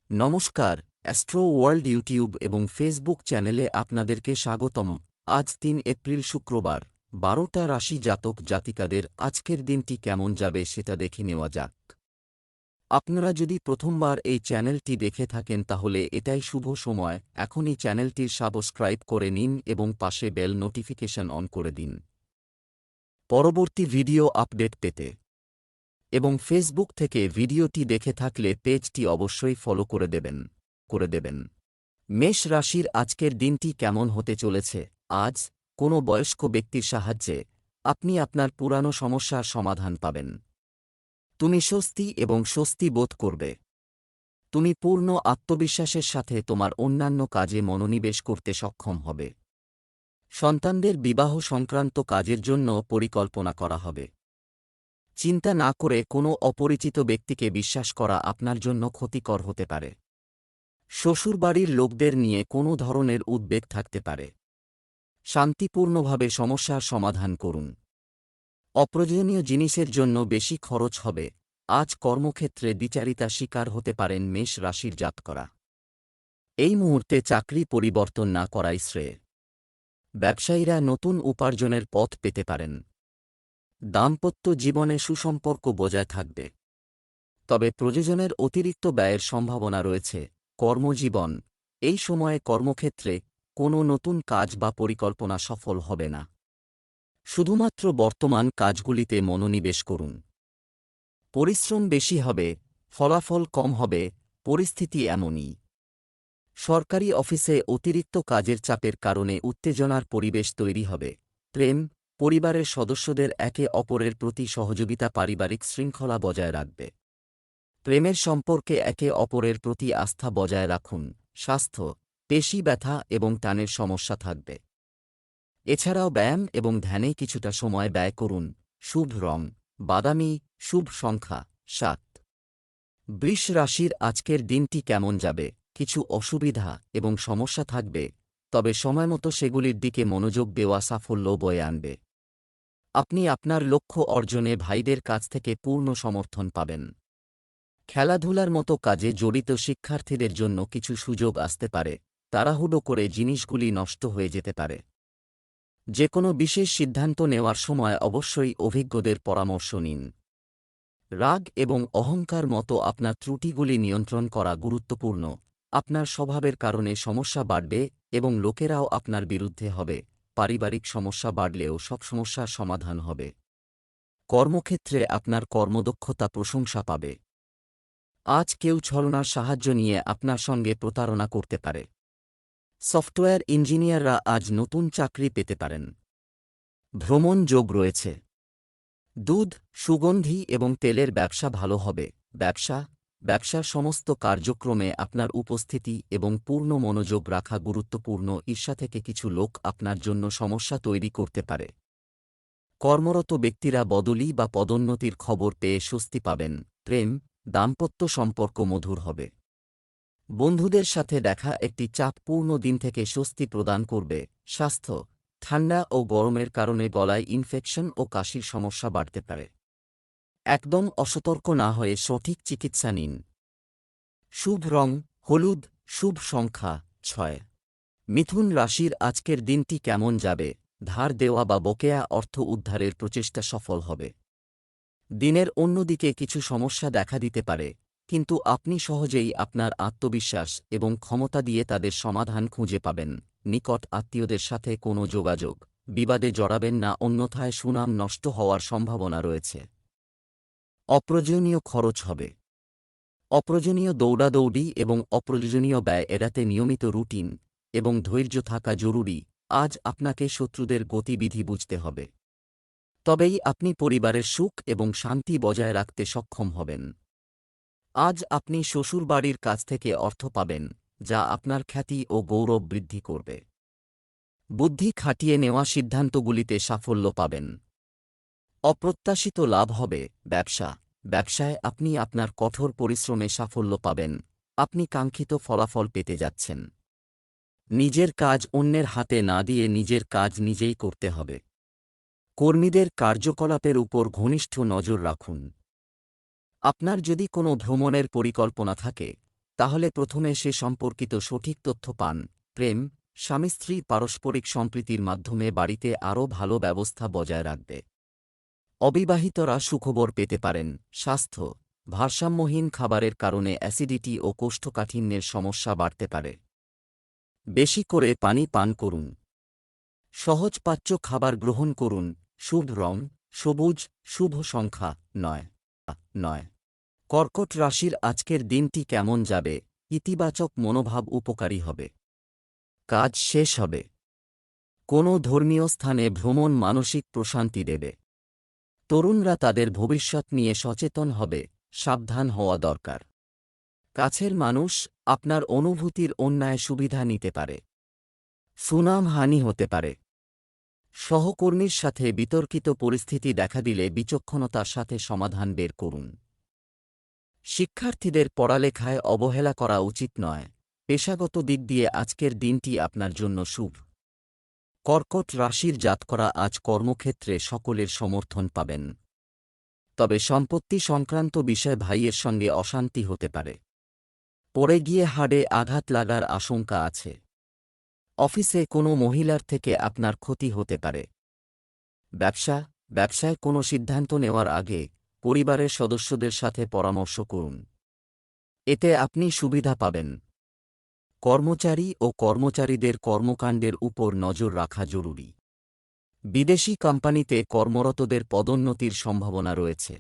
নমস্কার, astro world YouTube এবং Facebook চ্যানেলে আপনাদেরকে স্বাগতম। আজ ৩ এপ্রিল শুক্রবার, ১২টা রাশি জাতক জাতিকাদের আজকের দিনটি কেমন যাবে সেটা দেখে নেওয়া যাক। আপনারা যদি প্রথমবার এই চ্যানেলটি দেখে থাকেন তাহলে এটাই শুভ সময়, এখনই চ্যানেলটির সাবস্ক্রাইব করে নিন এবং পাশে বেল নোটিফিকেশন অন করে দিন পরবর্তী ভিডিও আপডেট পেতে। এবং ফেসবুক থেকে ভিডিওটি দেখে থাকলে পেজটি অবশ্যই ফলো করে দেবেন। মেষ রাশির আজকের দিনটি কেমন হতে চলেছে। আজ কোনো বয়স্ক ব্যক্তির সাহায্যে আপনি আপনার পুরানো সমস্যার সমাধান পাবেন। তুমি স্বস্তি বোধ করবে। তুমি পূর্ণ আত্মবিশ্বাসের সাথে তোমার অন্যান্য কাজে মনোনিবেশ করতে সক্ষম হবে। সন্তানদের বিবাহ সংক্রান্ত কাজের জন্য পরিকল্পনা করা হবে। চিন্তা না করে কোনো অপরিচিত ব্যক্তিকে বিশ্বাস করা আপনার জন্য ক্ষতিকর হতে পারে। শ্বশুরবাড়ির লোকদের নিয়ে কোনো ধরনের উদ্বেগ থাকতে পারে। শান্তিপূর্ণভাবে সমস্যার সমাধান করুন। অপ্রয়োজনীয় জিনিসের জন্য বেশি খরচ হবে। আজ কর্মক্ষেত্রে দ্বিচারিতা শিকার হতে পারেন মেষ রাশির জাতকরা। এই মুহূর্তে চাকরি পরিবর্তন না করাই শ্রেয়। ব্যবসায়ীরা নতুন উপার্জনের পথ পেতে পারেন। দাম্পত্য জীবনে সুসম্পর্ক বজায় থাকবে। তবে প্রয়োজনের অতিরিক্ত ব্যয়ের সম্ভাবনা রয়েছে। কর্মজীবন, এই সময়ে কর্মক্ষেত্রে কোনো নতুন কাজ বা পরিকল্পনা সফল হবে না। শুধুমাত্র বর্তমান কাজগুলিতে মনোনিবেশ করুন। পরিশ্রম বেশি হবে, ফলাফল কম হবে, পরিস্থিতি এমনই। সরকারি অফিসে অতিরিক্ত কাজের চাপের কারণে উত্তেজনার পরিবেশ তৈরি হবে। প্রেম, পরিবারের সদস্যদের একে অপরের প্রতি সহযোগিতা পারিবারিক শৃঙ্খলা বজায় রাখবে। প্রেমের সম্পর্কে একে অপরের প্রতি আস্থা বজায় রাখুন। স্বাস্থ্য, পেশি ব্যথা এবং টানের সমস্যা থাকবে। এছাড়াও ব্যায়াম এবং ধ্যানে কিছুটা সময় ব্যয় করুন। শুভ রং বাদামি, শুভ সংখ্যা ৭। বৃষ রাশির আজকের দিনটি কেমন যাবে। কিছু অসুবিধা এবং সমস্যা থাকবে, তবে সময়মতো সেগুলির দিকে মনোযোগ দেওয়া সাফল্য বয়ে আনবে। আপনি আপনার লক্ষ্য অর্জনে ভাইদের কাছ থেকে পূর্ণ সমর্থন পাবেন। খেলাধুলার মতো কাজে জড়িত শিক্ষার্থীদের জন্য কিছু সুযোগ আসতে পারে। তাড়াহুড়ো করে জিনিসগুলি নষ্ট হয়ে যেতে পারে। যে কোনো বিশেষ সিদ্ধান্ত নেওয়ার সময় অবশ্যই অভিজ্ঞদের পরামর্শ নিন। রাগ এবং অহংকার মতো আপনার ত্রুটিগুলি নিয়ন্ত্রণ করা গুরুত্বপূর্ণ। আপনার স্বভাবের কারণে সমস্যা বাড়বে এবং লোকেরাও আপনার বিরুদ্ধে হবে। পারিবারিক সমস্যা বাড়লেও সব সমস্যার সমাধান হবে। কর্মক্ষেত্রে আপনার কর্মদক্ষতা প্রশংসা পাবে। আজ কেউ ছলনার সাহায্য নিয়ে আপনার সঙ্গে প্রতারণা করতে পারে। সফটওয়্যার ইঞ্জিনিয়াররা আজ নতুন চাকরি পেতে পারেন। ভ্রমণ যোগ রয়েছে। দুধ, সুগন্ধি এবং তেলের ব্যবসা ভালো হবে। ব্যবসার সমস্ত কার্যক্রমে আপনার উপস্থিতি এবং পূর্ণ মনোযোগ রাখা গুরুত্বপূর্ণ। ঈর্ষা থেকে কিছু লোক আপনার জন্য সমস্যা তৈরি করতে পারে। কর্মরত ব্যক্তিরা বদলি বা পদোন্নতির খবর পেয়ে স্বস্তি পাবেন। প্রেম, দাম্পত্য সম্পর্ক মধুর হবে। বন্ধুদের সাথে দেখা একটি চাপপূর্ণ দিন থেকে স্বস্তি প্রদান করবে। স্বাস্থ্য, ঠান্ডা ও গরমের কারণে গলায় ইনফেকশন ও কাশির সমস্যা বাড়তে পারে। একদম অসতর্ক না হয়ে সঠিক চিকিৎসা নিন। শুভ রং হলুদ, শুভ সংখ্যা ৬। মিথুন রাশির আজকের দিনটি কেমন যাবে। ধার দেওয়া বা বকেয়া অর্থ উদ্ধারের প্রচেষ্টা সফল হবে। দিনের অন্যদিকে কিছু সমস্যা দেখা দিতে পারে, কিন্তু আপনি সহজেই আপনার আত্মবিশ্বাস এবং ক্ষমতা দিয়ে তাদের সমাধান খুঁজে পাবেন। নিকট আত্মীয়দের সাথে কোনো যোগাযোগ, বিবাদে জড়াবেন না, অন্যথায় সুনাম নষ্ট হওয়ার সম্ভাবনা রয়েছে। অপ্রয়োজনীয় খরচ হবে। অপ্রয়োজনীয় দৌড়াদৌড়ি এবং অপ্রয়োজনীয় ব্যয় এড়াতে নিয়মিত রুটিন এবং ধৈর্য থাকা জরুরি। আজ আপনাকে শত্রুদের গতিবিধি বুঝতে হবে। তবেই আপনি পরিবারের সুখ এবং শান্তি বজায় রাখতে সক্ষম হবেন। আজ আপনি শ্বশুরবাড়ির কাছ থেকে অর্থ পাবেন, যা আপনার খ্যাতি ও গৌরব বৃদ্ধি করবে। বুদ্ধি খাটিয়ে নেওয়া সিদ্ধান্তগুলিতে সাফল্য পাবেন। অপ্রত্যাশিত লাভ হবে। ব্যবসায় আপনি আপনার কঠোর পরিশ্রমে সাফল্য পাবেন। আপনি কাঙ্ক্ষিত ফলাফল পেতে যাচ্ছেন। নিজের কাজ অন্যের হাতে না দিয়ে নিজের কাজ নিজেই করতে হবে। কর্মীদের কার্যকলাপের উপর ঘনিষ্ঠ নজর রাখুন। আপনার যদি কোনো ভ্রমণের পরিকল্পনা থাকে, তাহলে প্রথমে সে সম্পর্কিত সঠিক তথ্য পান। প্রেম, স্বামী স্ত্রী পারস্পরিক সম্প্রীতির মাধ্যমে বাড়িতে আরও ভালো ব্যবস্থা বজায় রাখবে। অবিবাহিতরা সুখবর পেতে পারেন। স্বাস্থ্য, ভারসাম্যহীন খাবারের কারণে অ্যাসিডিটি ও কোষ্ঠকাঠিন্যের সমস্যা বাড়তে পারে। বেশি করে পানি পান করুন। সহজপাচ্য খাবার গ্রহণ করুন। শুভ রং সবুজ, শুভ সংখ্যা 9। কর্কট রাশির আজকের দিনটি কেমন যাবে? ইতিবাচক মনোভাব উপকারী হবে। কাজ শেষ হবে। কোনো ধর্মীয় স্থানে ভ্রমণ মানসিক প্রশান্তি দেবে। তরুণরা তাদের ভবিষ্যৎ নিয়ে সচেতন হবে, সাবধান হওয়া দরকার। কাছের মানুষ আপনার অনুভূতির অন্যায় সুবিধা নিতে পারে। সুনামহানি হতে পারে। সহকর্মীর সাথে বিতর্কিত পরিস্থিতি দেখা দিলে বিচক্ষণতার সাথে সমাধান বের করুন। শিক্ষার্থীদের পড়ালেখায় অবহেলা করা উচিত নয়। পেশাগত দিক দিয়ে আজকের দিনটি আপনার জন্য শুভ। কর্কট রাশির জাতকরা আজ কর্মক্ষেত্রে সকলের সমর্থন পাবেন। তবে সম্পত্তি সংক্রান্ত বিষয়ে ভাইয়ের সঙ্গে অশান্তি হতে পারে। পড়ে গিয়ে হাড়ে আঘাত লাগার আশঙ্কা আছে। অফিসে কোনো মহিলার থেকে আপনার ক্ষতি হতে পারে। ব্যবসায় কোনো সিদ্ধান্ত নেওয়ার আগে পরিবারের সদস্যদের সাথে পরামর্শ করুন। এতে আপনি সুবিধা পাবেন। কর্মচারী ও কর্মচারীদের কর্মকাণ্ডের উপর নজর রাখা জরুরি। বিদেশি কোম্পানিতে কর্মরতদের পদোন্নতির সম্ভাবনা রয়েছে।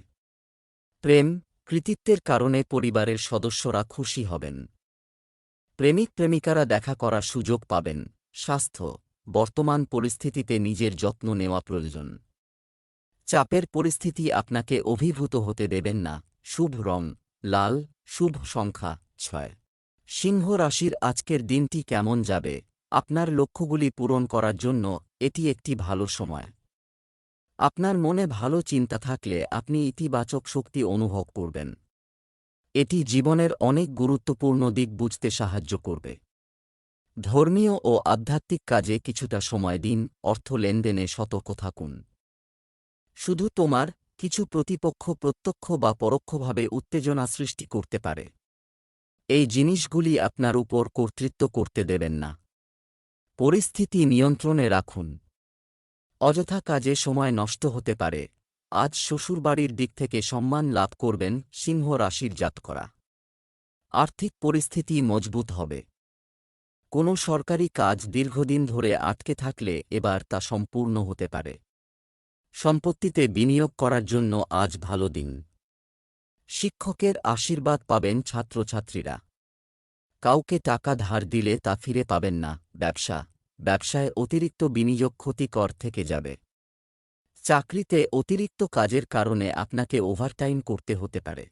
প্রেম, কৃতিত্বের কারণে পরিবারের সদস্যরা খুশি হবেন। প্রেমিক প্রেমিকারা দেখা করার সুযোগ পাবেন। স্বাস্থ্য, বর্তমান পরিস্থিতিতে নিজের যত্ন নেওয়া প্রয়োজন। চাপের পরিস্থিতি আপনাকে অভিভূত হতে দেবেন না। শুভ রং লাল, শুভ সংখ্যা 6। সিংহ রাশির আজকের দিনটি কেমন যাবে? আপনার লক্ষ্যগুলি পূরণ করার জন্য এটি একটি ভালো সময়। আপনার মনে ভালো চিন্তা থাকলে আপনি ইতিবাচক শক্তি অনুভব করবেন। এটি জীবনের অনেক গুরুত্বপূর্ণ দিক বুঝতে সাহায্য করবে। ধর্মীয় ও আধ্যাত্মিক কাজে কিছুটা সময় দিন। অর্থ লেনদেনে সতর্ক থাকুন। শুধু তোমার কিছু প্রতিপক্ষ প্রত্যক্ষ বা পরোক্ষভাবে উত্তেজনা সৃষ্টি করতে পারে। এই জিনিসগুলি আপনার উপর কর্তৃত্ব করতে দেবেন না। পরিস্থিতি নিয়ন্ত্রণে রাখুন। অযথা কাজে সময় নষ্ট হতে পারে। আজ শ্বশুরবাড়ির দিক থেকে সম্মান লাভ করবেন। সিংহ রাশির জাতকরা আর্থিক পরিস্থিতি মজবুত হবে। কোনো সরকারি কাজ দীর্ঘদিন ধরে আটকে থাকলে এবার তা সম্পূর্ণ হতে পারে। সম্পত্তিতে বিনিয়োগ করার জন্য আজ ভালো দিন। শিক্ষকের আশীর্বাদ পাবেন ছাত্রছাত্রীরা। কাউকে টাকা ধার দিলে তা ফিরে পাবেন না। ব্যবসায় অতিরিক্ত বিনিয়োগ ক্ষতিকর থেকে যাবে। চাকরিতে অতিরিক্ত কাজের কারণে আপনাকে ওভারটাইম করতে হতে পারে।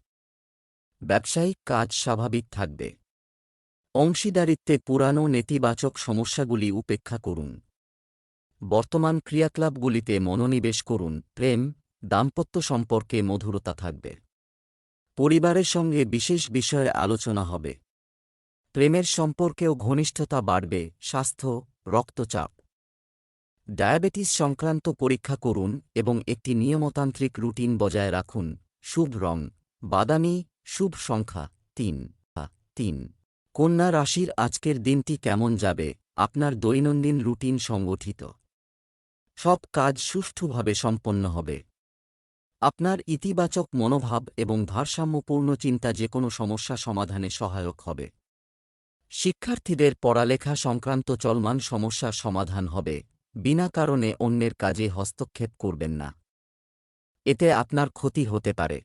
ব্যবসায়িক কাজ স্বাভাবিক থাকবে। অংশীদারিত্বে পুরানো নেতিবাচক সমস্যাগুলি উপেক্ষা করুন। বর্তমান ক্রিয়াকলাপগুলিতে মনোনিবেশ করুন। প্রেম, দাম্পত্য সম্পর্কে মধুরতা থাকবে। পরিবারের সঙ্গে বিশেষ বিষয়ে আলোচনা হবে। প্রেমের সম্পর্কেও ঘনিষ্ঠতা বাড়বে। স্বাস্থ্য, রক্তচাপ, ডায়াবেটিস সংক্রান্ত পরীক্ষা করুন এবং একটি নিয়মতান্ত্রিক রুটিন বজায় রাখুন। শুভ রং বাদামি, শুভ সংখ্যা 3। কন্যা রাশির আজকের দিনটি কেমন যাবে? আপনার দৈনন্দিন রুটিন সংগঠিত। সব কাজ সুষ্ঠুভাবে সম্পন্ন হবে। আপনার ইতিবাচক মনোভাব এবং ভারসাম্যপূর্ণ চিন্তা যেকোনো সমস্যা সমাধানে সহায়ক হবে। শিক্ষার্থীদের পড়ালেখা সংক্রান্ত চলমান সমস্যার সমাধান হবে। বিনা কারণে অন্যের কাজে হস্তক্ষেপ করবেন না। এতে আপনার ক্ষতি হতে পারে।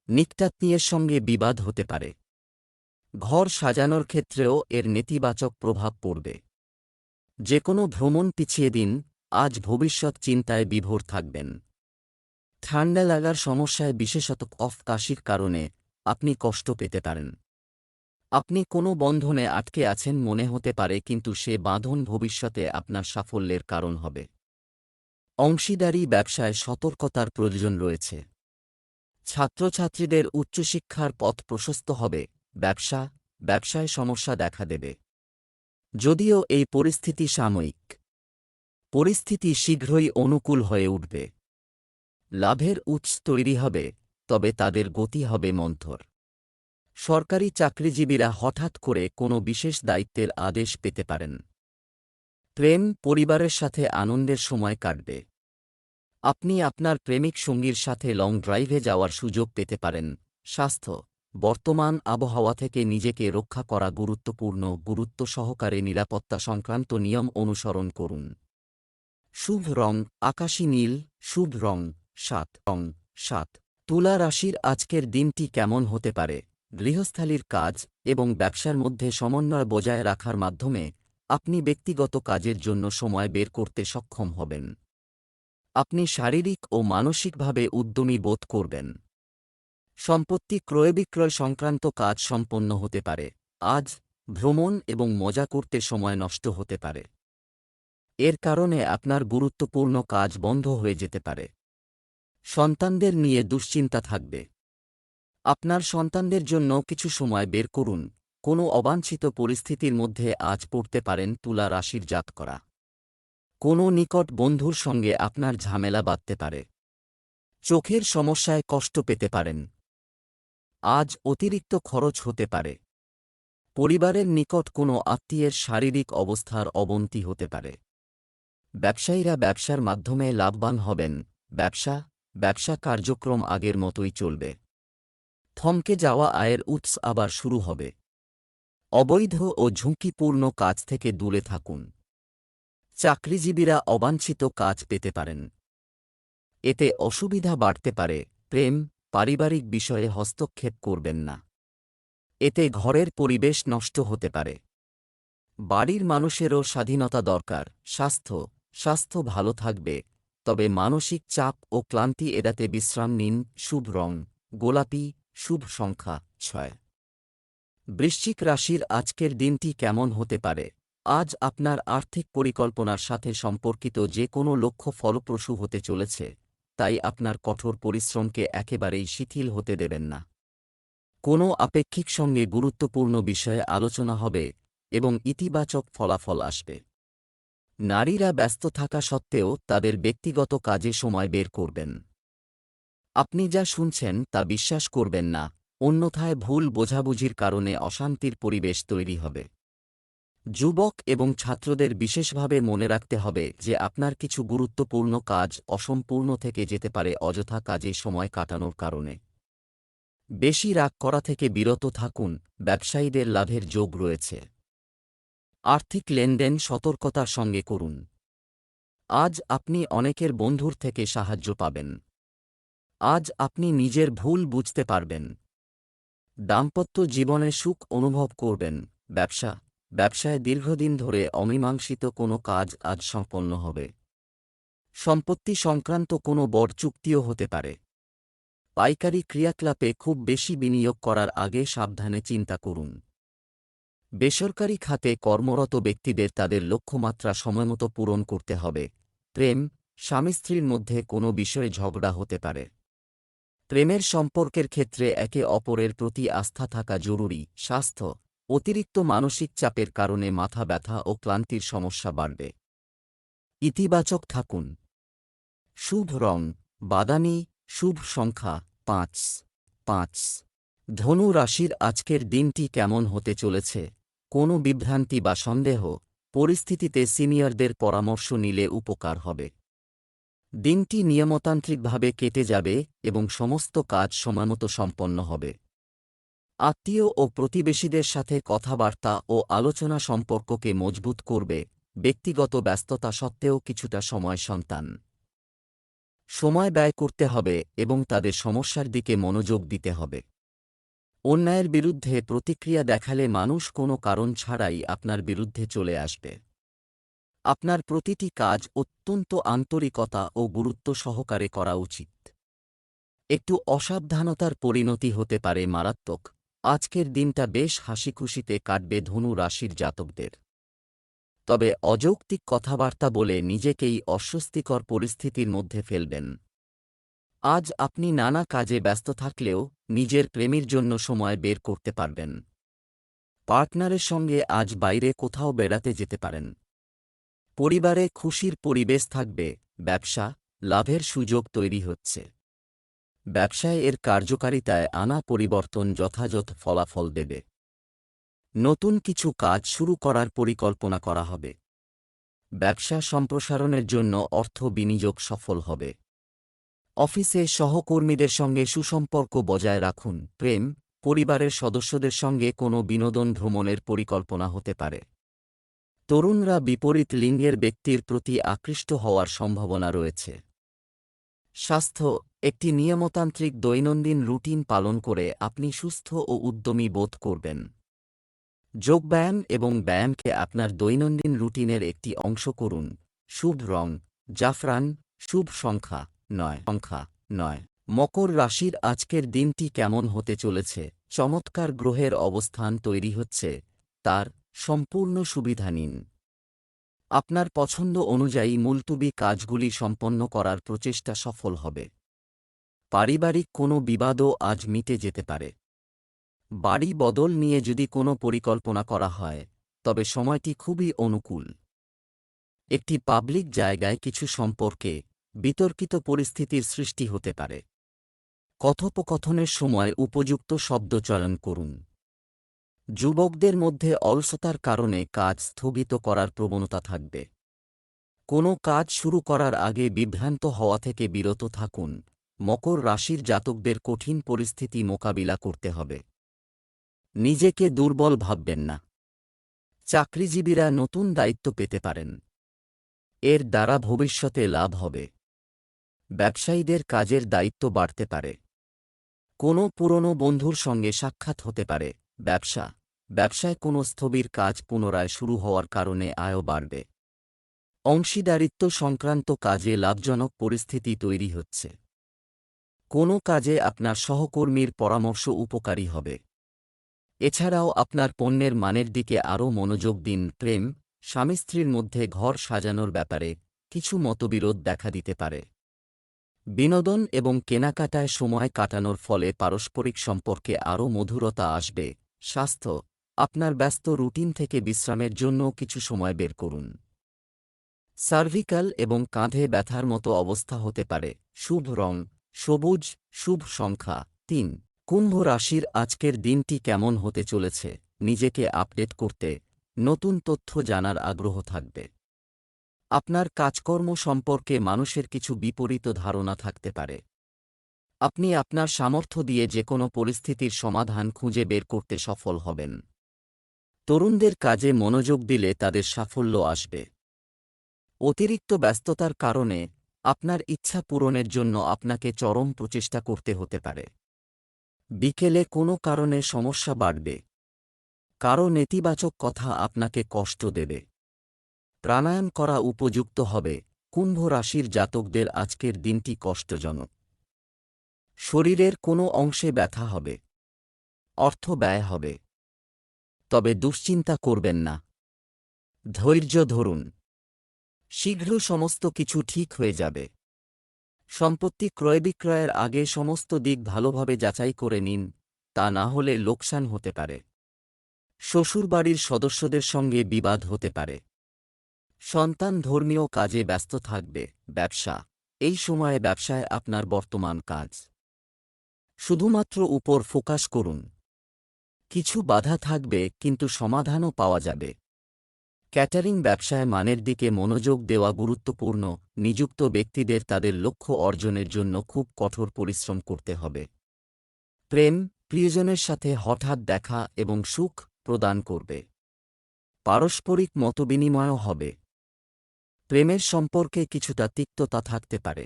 নিকটাত্মীয়ের সঙ্গে বিবাদ হতে পারে। ঘর সাজানোর ক্ষেত্রেও এর নেতিবাচক প্রভাব পড়বে। যে কোনো ভ্রমণ পিছিয়ে দিন। আজ ভবিষ্যৎ চিন্তায় বিভোর থাকবেন। ঠান্ডা লাগার সমস্যায় বিশেষত কফ কাশির কারণে আপনি কষ্ট পেতে পারেন। আপনি কোনো বন্ধনে আটকে আছেন মনে হতে পারে, কিন্তু সে বাঁধন ভবিষ্যতে আপনার সাফল্যের কারণ হবে। অংশীদারি ব্যবসায় সতর্কতার প্রয়োজন রয়েছে। ছাত্রছাত্রীদের উচ্চশিক্ষার পথ প্রশস্ত হবে। ব্যবসায় সমস্যা দেখা দেবে। যদিও এই পরিস্থিতি সাময়িক, পরিস্থিতি শীঘ্রই অনুকূল হয়ে উঠবে। লাভের উৎস তৈরি হবে, তবে তাদের গতি হবে মন্থর। সরকারি চাকরিজীবীরা হঠাৎ করে কোনো বিশেষ দায়িত্বের আদেশ পেতে পারেন। প্রেম, পরিবারের সাথে আনন্দের সময় কাটবে। আপনি আপনার প্রেমিক সঙ্গীর সাথে লং ড্রাইভে যাওয়ার সুযোগ পেতে পারেন। স্বাস্থ্য, বর্তমান আবহাওয়া থেকে নিজেকে রক্ষা করা গুরুত্বপূর্ণ। গুরুত্ব সহকারে নিরাপত্তা সংক্রান্ত নিয়ম অনুসরণ করুন। শুভ রং আকাশী নীল, শুভ রং 7। তুলা রাশির আজকের দিনটি কেমন হতে পারে? গৃহস্থালির কাজ এবং ব্যবসার মধ্যে সমন্বয় বজায় রাখার মাধ্যমে আপনি ব্যক্তিগত কাজের জন্য সময় বের করতে সক্ষম হবেন। আপনি শারীরিক ও মানসিকভাবে উদ্যমী বোধ করবেন। সম্পত্তি ক্রয়-বিক্রয় সংক্রান্ত কাজ সম্পন্ন হতে পারে। আজ ভ্রমণ এবং মজা করতে সময় নষ্ট হতে পারে। এর কারণে আপনার গুরুত্বপূর্ণ কাজ বন্ধ হয়ে যেতে পারে। সন্তানদের নিয়ে দুশ্চিন্তা থাকবে। আপনার সন্তানদের জন্য কিছু সময় বের করুন। কোনো অবাঞ্ছিত পরিস্থিতির মধ্যে আজ পড়তে পারেন তুলা রাশির জাতকরা। কোনো নিকট বন্ধুর সঙ্গে আপনার ঝামেলা বাধতে পারে। চোখের সমস্যায় কষ্ট পেতে পারেন। আজ অতিরিক্ত খরচ হতে পারে। পরিবারের নিকট কোনো আত্মীয়ের শারীরিক অবস্থার অবনতি হতে পারে। ব্যবসায়ীরা ব্যবসার মাধ্যমে লাভবান হবেন। ব্যবসা কার্যক্রম আগের মতোই চলবে। থমকে যাওয়া আয়ের উৎস আবার শুরু হবে। অবৈধ ও ঝুঁকিপূর্ণ কাজ থেকে দূরে থাকুন। চাকরিজীবীরা অবাঞ্ছিত কাজ পেতে পারেন। এতে অসুবিধা বাড়তে পারে। প্রেম, পারিবারিক বিষয়ে হস্তক্ষেপ করবেন না। এতে ঘরের পরিবেশ নষ্ট হতে পারে। বাড়ির মানুষেরও স্বাধীনতা দরকার। স্বাস্থ্য ভালো থাকবে, তবে মানসিক চাপ ও ক্লান্তি এড়াতে বিশ্রাম নিন। শুভ রং গোলাপি, শুভ সংখ্যা 6। বৃশ্চিক রাশির আজকের দিনটি কেমন হতে পারে? আজ আপনার আর্থিক পরিকল্পনার সাথে সম্পর্কিত যে কোনো লক্ষ্য ফলপ্রসূ হতে চলেছে, তাই আপনার কঠোর পরিশ্রমকে একেবারেই শিথিল হতে দেবেন না। কোনো আপেক্ষিক সঙ্গে গুরুত্বপূর্ণ বিষয়ে আলোচনা হবে এবং ইতিবাচক ফলাফল আসবে। নারীরা ব্যস্ত থাকা সত্ত্বেও তাদের ব্যক্তিগত কাজে সময় বের করবেন। আপনি যা শুনছেন তা বিশ্বাস করবেন না, অন্যথায় ভুল বোঝাবুঝির কারণে অশান্তির পরিবেশ তৈরি হবে। যুবক এবং ছাত্রদের বিশেষভাবে মনে রাখতে হবে যে আপনার কিছু গুরুত্বপূর্ণ কাজ অসম্পূর্ণ থেকে যেতে পারে অযথা কাজে সময় কাটানোর কারণে। বেশি রাগ করা থেকে বিরত থাকুন। ব্যবসায়ীদের লাভের যোগ রয়েছে। আর্থিক লেনদেন সতর্কতার সঙ্গে করুন। আজ আপনি অনেকের বন্ধুর থেকে সাহায্য পাবেন। আজ আপনি নিজের ভুল বুঝতে পারবেন। দাম্পত্য জীবনে সুখ অনুভব করবেন। ব্যবসায় দীর্ঘদিন ধরে অমীমাংসিত কোনো কাজ আজ সম্পন্ন হবে। সম্পত্তি সংক্রান্ত কোনো বড় চুক্তিও হতে পারে। পাইকারি ক্রিয়াকলাপে খুব বেশি বিনিয়োগ করার আগে সাবধানে চিন্তা করুন। বেসরকারি খাতে কর্মরত ব্যক্তিদের তাদের লক্ষ্যমাত্রা সময়মতো পূরণ করতে হবে। প্রেম, স্বামী-স্ত্রীর মধ্যে কোনো বিষয়ে ঝগড়া হতে পারে। প্রেমের সম্পর্কের ক্ষেত্রে একে অপরের প্রতি আস্থা থাকা জরুরি। স্বাস্থ্য, অতিরিক্ত মানসিক চাপের কারণে মাথা ব্যথা ও ক্লান্তির সমস্যা বাড়বে। ইতিবাচক থাকুন। শুভ রং বাদামি, শুভ সংখ্যা 5। ধনু রাশির আজকের দিনটি কেমন হতে চলেছে? কোনো বিভ্রান্তি বা সন্দেহ পরিস্থিতিতে সিনিয়রদের পরামর্শ নিলে উপকার হবে। দিনটি নিয়মতান্ত্রিকভাবে কেটে যাবে এবং সমস্ত কাজ সময়মতো সম্পন্ন হবে। আত্মীয় ও প্রতিবেশীদের সাথে কথাবার্তা ও আলোচনা সম্পর্ককে মজবুত করবে। ব্যক্তিগত ব্যস্ততা সত্ত্বেও কিছুটা সময় ব্যয় করতে হবে এবং তাদের সমস্যার দিকে মনোযোগ দিতে হবে। অন্যায়ের বিরুদ্ধে প্রতিক্রিয়া দেখালে মানুষ কোনো কারণ ছাড়াই আপনার বিরুদ্ধে চলে আসবে। আপনার প্রতিটি কাজ অত্যন্ত আন্তরিকতা ও গুরুত্ব সহকারে করা উচিত। একটু অসাবধানতার পরিণতি হতে পারে মারাত্মক। আজকের দিনটা বেশ হাসিখুশিতে কাটবে ধনু রাশির জাতকদের। তবে অযৌক্তিক কথাবার্তা বলে নিজেকেই অস্বস্তিকর পরিস্থিতির মধ্যে ফেলবেন। আজ আপনি নানা কাজে ব্যস্ত থাকলেও নিজের প্রেমের জন্য সময় বের করতে পারবেন। পার্টনারের সঙ্গে আজ বাইরে কোথাও বেড়াতে যেতে পারেন। পরিবারে খুশির পরিবেশ থাকবে। লাভের সুযোগ তৈরি হচ্ছে। ব্যবসায় এর কার্যকারিতায় আনা পরিবর্তন যথাযথ ফলাফল দেবে। নতুন কিছু কাজ শুরু করার পরিকল্পনা করা হবে। ব্যবসা সম্প্রসারণের জন্য অর্থ বিনিয়োগ সফল হবে। অফিসে সহকর্মীদের সঙ্গে সুসম্পর্ক বজায় রাখুন। প্রেম, পরিবারের সদস্যদের সঙ্গে কোনো বিনোদন ভ্রমণের পরিকল্পনা হতে পারে। তরুণরা বিপরীত লিঙ্গের ব্যক্তির প্রতি আকৃষ্ট হওয়ার সম্ভাবনা রয়েছে। স্বাস্থ্য, একটি নিয়মতান্ত্রিক দৈনন্দিন রুটিন পালন করে আপনি সুস্থ ও উদ্যমী বোধ করবেন। যোগব্যায়াম এবং ব্যায়ামকে আপনার দৈনন্দিন রুটিনের একটি অংশ করুন। শুভ রং জাফরান, শুভ সংখ্যা 9। মকর রাশির আজকের দিনটি কেমন হতে চলেছে? চমৎকার গ্রহের অবস্থান তৈরি হচ্ছে, তার সম্পূর্ণ সুবিধা নিন। আপনার পছন্দ অনুযায়ী মুলতুবি কাজগুলি সম্পন্ন করার প্রচেষ্টা সফল হবে। পারিবারিক কোনো বিবাদও আজ মিটে যেতে পারে। বাড়ি বদল নিয়ে যদি কোনো পরিকল্পনা করা হয়, তবে সময়টি খুবই অনুকূল। একটি পাবলিক জায়গায় কিছু সম্পর্কে বিতর্কিত পরিস্থিতির সৃষ্টি হতে পারে। কথোপকথনের সময় উপযুক্ত শব্দ চয়ন করুন। যুবকদের মধ্যে অলসতার কারণে কাজ স্থগিত করার প্রবণতা থাকবে। কোনো কাজ শুরু করার আগে বিভ্রান্ত হওয়া থেকে বিরত থাকুন। মকর রাশির জাতকদের কঠিন পরিস্থিতি মোকাবিলা করতে হবে। নিজেকে দুর্বল ভাববেন না। চাকরিজীবীরা নতুন দায়িত্ব পেতে পারেন। এর দ্বারা ভবিষ্যতে লাভ হবে। ব্যবসায়ীদের কাজের দায়িত্ব বাড়তে পারে। কোনো পুরনো বন্ধুর সঙ্গে সাক্ষাৎ হতে পারে। ব্যবসায় কোনো স্থবির কাজ পুনরায় শুরু হওয়ার কারণে আয়ও বাড়বে। অংশীদারিত্ব সংক্রান্ত কাজে লাভজনক পরিস্থিতি তৈরি হচ্ছে। কোনো কাজে আপনার সহকর্মীর পরামর্শ উপকারী হবে। এছাড়াও আপনার পণ্যের মানের দিকে আরও মনোযোগ দিন। প্রেম, স্বামী স্ত্রীর মধ্যে ঘর সাজানোর ব্যাপারে কিছু মতবিরোধ দেখা দিতে পারে। বিনোদন এবং কেনাকাটায় সময় কাটানোর ফলে পারস্পরিক সম্পর্কে আরও মধুরতা আসবে। স্বাস্থ্য, আপনার ব্যস্ত রুটিন থেকে বিশ্রামের জন্য কিছু সময় বের করুন। সার্ভিক্যাল এবং কাঁধে ব্যথার মতো অবস্থা হতে পারে। শুভ রং সবুজ, শুভ সংখ্যা 3। কুম্ভ রাশির আজকের দিনটি কেমন হতে চলেছে? নিজেকে আপডেট করতে, নতুন তথ্য জানার আগ্রহ থাকবে। আপনার কাজকর্ম সম্পর্কে মানুষের কিছু বিপরীত ধারণা থাকতে পারে। আপনি আপনার সামর্থ্য দিয়ে যে কোনো পরিস্থিতির সমাধান খুঁজে বের করতে সফল হবেন। তরুণদের কাজে মনোযোগ দিলে তাদের সাফল্য আসবে। অতিরিক্ত ব্যস্ততার কারণে আপনার ইচ্ছা পূরণের জন্য আপনাকে চরম প্রচেষ্টা করতে হতে পারে। বিকেলে কোনো কারণে সমস্যা বাড়বে। কারো নেতিবাচক কথা আপনাকে কষ্ট দেবে। প্রাণায়াম করা উপযুক্ত হবে। কুম্ভ রাশির জাতকদের আজকের দিনটি কষ্টজনক। শরীরের কোনো অংশে ব্যথা হবে। অর্থ ব্যয় হবে। তবে দুশ্চিন্তা করবেন না। ধৈর্য ধরুন। শীঘ্র সমস্ত কিছু ঠিক হয়ে যাবে। সম্পত্তি ক্রয় বিক্রয়ের আগে সমস্ত দিক ভালোভাবে যাচাই করে নিন, তা না হলে লোকসান হতে পারে। শ্বশুরবাড়ির সদস্যদের সঙ্গে বিবাদ হতে পারে। সন্তান ধর্মীয় কাজে ব্যস্ত থাকবে। ব্যবসা, এই সময়ে ব্যবসায় আপনার বর্তমান কাজ শুধুমাত্র উপর ফোকাস করুন। কিছু বাধা থাকবে কিন্তু সমাধানও পাওয়া যাবে। ক্যাটারিং ব্যবসায় মানের দিকে মনোযোগ দেওয়া গুরুত্বপূর্ণ। নিযুক্ত ব্যক্তিদের তাদের লক্ষ্য অর্জনের জন্য খুব কঠোর পরিশ্রম করতে হবে। প্রেম, প্রিয়জনের সাথে হঠাৎ দেখা এবং সুখ প্রদান করবে। পারস্পরিক মতবিনিময়ও হবে। প্রেমের সম্পর্কে কিছুটা তিক্ততা থাকতে পারে।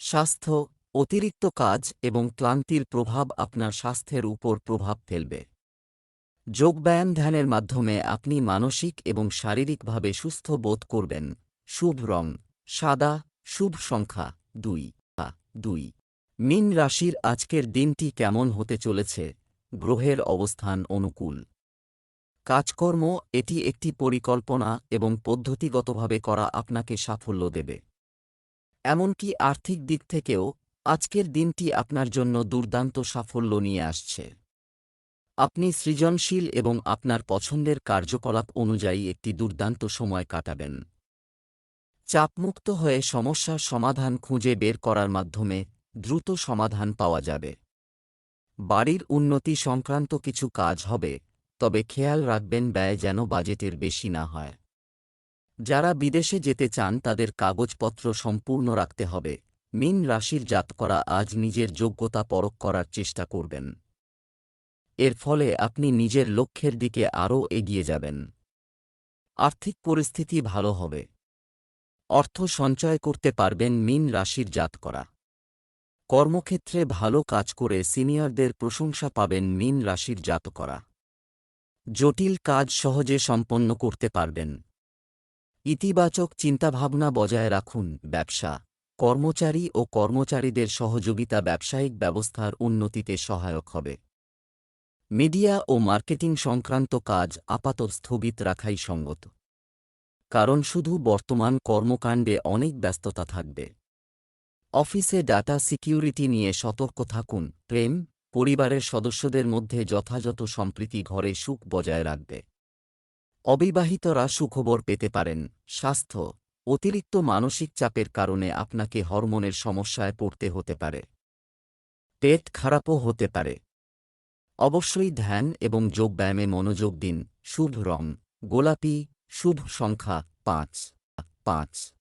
স্বাস্থ্য, অতিরিক্ত কাজ এবং ক্লান্তির প্রভাব আপনার স্বাস্থ্যের উপর প্রভাব ফেলবে। যোগব্যায়াম ধ্যানের মাধ্যমে আপনি মানসিক এবং শারীরিকভাবে সুস্থ বোধ করবেন। শুভ রং সাদা, শুভ সংখ্যা 2। মীন রাশির আজকের দিনটি কেমন হতে চলেছে? গ্রহের অবস্থান অনুকূল। কাজকর্ম, এটি একটি পরিকল্পনা এবং পদ্ধতিগতভাবে করা আপনাকে সাফল্য দেবে। এমনকি আর্থিক দিক থেকেও আজকের দিনটি আপনার জন্য দুর্দান্ত সাফল্য নিয়ে আসছে। আপনি সৃজনশীল এবং আপনার পছন্দের কার্যকলাপ অনুযায়ী একটি দুর্দান্ত সময় কাটাবেন। চাপমুক্ত হয়ে সমস্যার সমাধান খুঁজে বের করার মাধ্যমে দ্রুত সমাধান পাওয়া যাবে। বাড়ির উন্নতি সংক্রান্ত কিছু কাজ হবে, তবে খেয়াল রাখবেন ব্যয় যেন বাজেটের বেশি না হয়। যারা বিদেশে যেতে চান তাদের কাগজপত্র সম্পূর্ণ রাখতে হবে। মীন রাশির জাতকরা আজ নিজের যোগ্যতা পরখ করার চেষ্টা করবেন। এর ফলে আপনি নিজের লক্ষ্যের দিকে আরও এগিয়ে যাবেন। আর্থিক পরিস্থিতি ভালো হবে। অর্থ সঞ্চয় করতে পারবেন মীন রাশির জাতকরা। কর্মক্ষেত্রে ভালো কাজ করে সিনিয়রদের প্রশংসা পাবেন মীন রাশির জাতকরা। জটিল কাজ সহজে সম্পন্ন করতে পারবেন। ইতিবাচক চিন্তাভাবনা বজায় রাখুন। ব্যবসা, কর্মচারী ও কর্মচারীদের সহযোগিতা ব্যবসায়িক ব্যবস্থার উন্নতিতে সহায়ক হবে। মিডিয়া ও মার্কেটিং সংক্রান্ত কাজ আপাতত স্থগিত রাখাই সঙ্গত, কারণ শুধু বর্তমান কর্মকাণ্ডে অনেক ব্যস্ততা থাকবে। অফিসে ডাটা সিকিউরিটি নিয়ে সতর্ক থাকুন। প্রেম, পরিবারের সদস্যদের মধ্যে যথাযথ সম্প্রীতি ঘরে সুখ বজায় রাখবে। অবিবাহিতরা সুখবর পেতে পারেন। স্বাস্থ্য, অতিরিক্ত মানসিক চাপের কারণে আপনাকে হরমোনের সমস্যায় পড়তে হতে পারে। পেট খারাপও হতে পারে। অবশ্যই ধ্যান এবং যোগব্যায়ামে মনোযোগ দিন। শুভ রং গোলাপি। শুভ সংখ্যা 5।